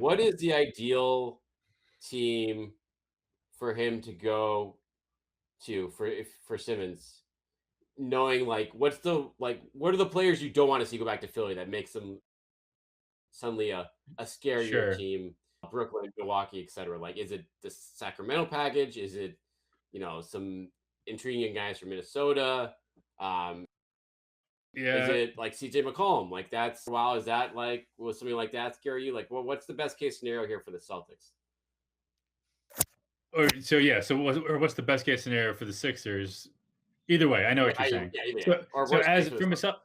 what is the ideal team for him to go to for Simmons? Knowing like what are the players you don't want to see go back to Philly that makes them suddenly a scarier Sure. team? Brooklyn, Milwaukee, etc. Like, is it the Sacramento package? Is it some intriguing guys from Minnesota? Um, is Yeah. it like CJ McCollum? Like that's wow. Is that like was something like that scare you? Like, what's the best case scenario here for the Celtics? Or so yeah. What's the best case scenario for the Sixers? Either way, I know what you're saying. Yeah, yeah, yeah. So Or so worst case as for the Celtics.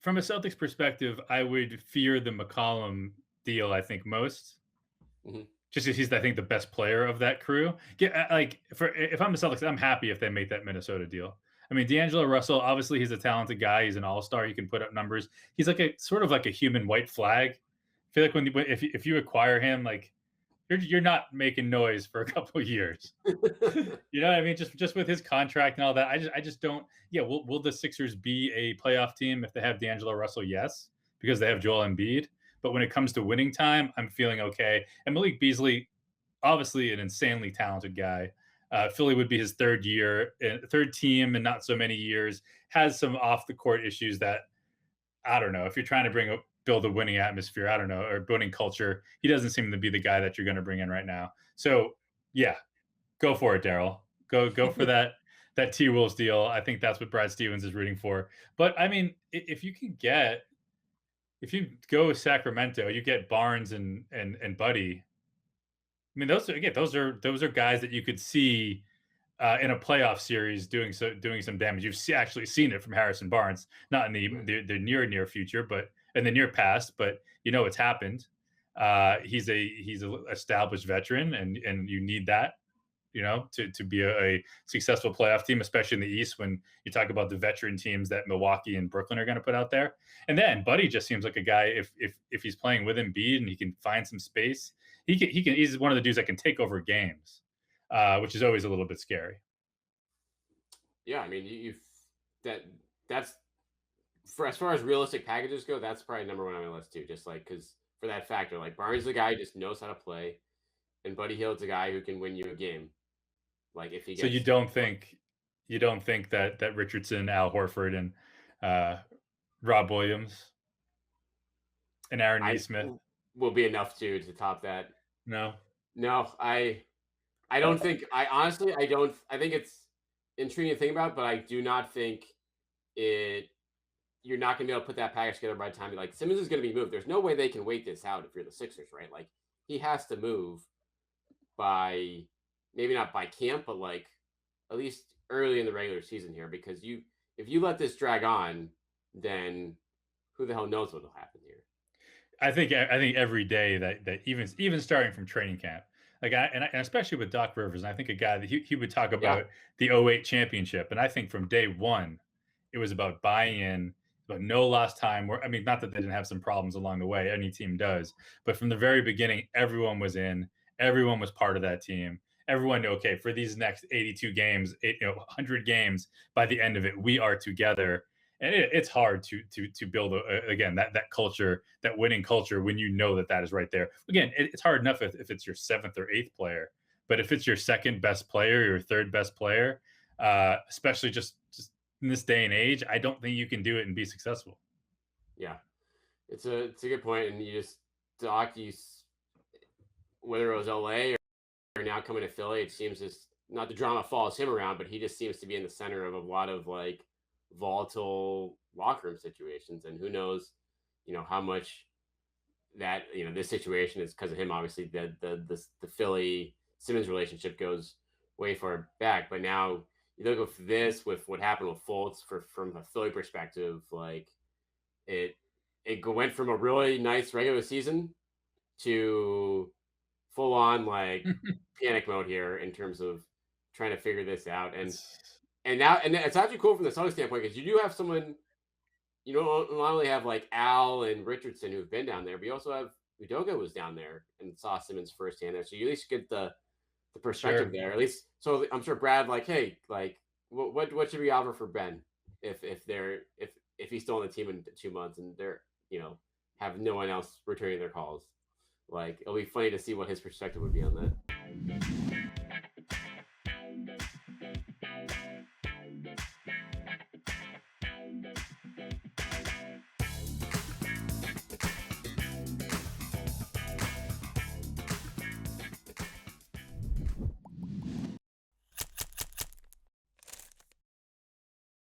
from a Celtics perspective, I would fear the McCollum deal. I think most. Mhm. Just because he's, I think, the best player of that crew. Like for if I'm the Celtics, I'm happy if they make that Minnesota deal. I mean, D'Angelo Russell, obviously, he's a talented guy. He's an all-star. He can put up numbers. He's like a sort of like a human white flag. I feel like if you acquire him, like you're not making noise for a couple of years. You know what I mean? Just with his contract and all that, I just don't. Yeah, will the Sixers be a playoff team if they have D'Angelo Russell? Yes, because they have Joel Embiid. But when it comes to winning time, I'm feeling okay. And Malik Beasley, obviously an insanely talented guy. Philly would be his third team in not so many years. Has some off the court issues that I don't know. If you're trying to build a winning atmosphere, I don't know, or winning culture, he doesn't seem to be the guy that you're going to bring in right now. So yeah, go for it, Daryl. Go for that T Wolves deal. I think that's what Brad Stevens is rooting for. But I mean, if you go with Sacramento, you get Barnes and Buddy. I mean, those are guys that you could see in a playoff series doing some damage. Actually seen it from Harrison Barnes, not in Right. the near future, but in the near past. But it's happened. He's a established veteran, and you need that to be a successful playoff team, especially in the East when you talk about the veteran teams that Milwaukee and Brooklyn are going to put out there. And then Buddy just seems like a guy if he's playing with Embiid and he can find some space, he's one of the dudes that can take over games, which is always a little bit scary. Yeah, I mean, that that's for as far as realistic packages go, that's probably number one on my list too. Just like because for that factor, like Barnes, is the guy who just knows how to play, and Buddy Hield's a guy who can win you a game. Like if he So gets, you don't think that Richardson, Al Horford, and uh, Rob Williams and Aaron I Neesmith? will be enough to top that. No. No, I don't think. I honestly, I don't. I think it's intriguing to think about, but I do not think it. You're not gonna be able to put that package together by the time like Simmons is gonna be moved. There's no way they can wait this out if you're the Sixers, right? Like he has to move by maybe not by camp, but like at least early in the regular season here, because you if you let this drag on, then who the hell knows what'll happen here? I think every day that even starting from training camp, like and especially with Doc Rivers, and I think a guy that he would talk Yeah, about the '08 championship, and I think from day one, it was about buying in, but no lost time. Where I mean, not that they didn't have some problems along the way, any team does, but from the very beginning, everyone was in, everyone was part of that team. Everyone knew, okay, for these next 82 games, 100 games, by the end of it, we are together, and it's hard to build again that culture, that winning culture, when you know that is right there. Again, it's hard enough if it's your seventh or eighth player, but if it's your second best player, your third best player, especially just in this day and age, I don't think you can do it and be successful. yeah. It's a good point, and you just Doc, whether it was LA or now coming to Philly, it seems just not the drama follows him around, but he just seems to be in the center of a lot of like volatile locker room situations, and who knows, how much that this situation is because of him. Obviously, the Philly Simmons relationship goes way far back, but now you look at this with what happened with Fultz from a Philly perspective, like it went from a really nice regular season to full on like panic mode here in terms of trying to figure this out. And It's it's actually cool from the Celtics standpoint because you do have someone you don't not only have like Al and Richardson who've been down there, but you also have Udoka was down there and saw Simmons firsthand there. So you at least get the perspective sure. there. At least so I'm sure Brad like, hey, like what should we offer for Ben if he's still on the team in 2 months and they're have no one else returning their calls. Like, it'll be funny to see what his perspective would be on that.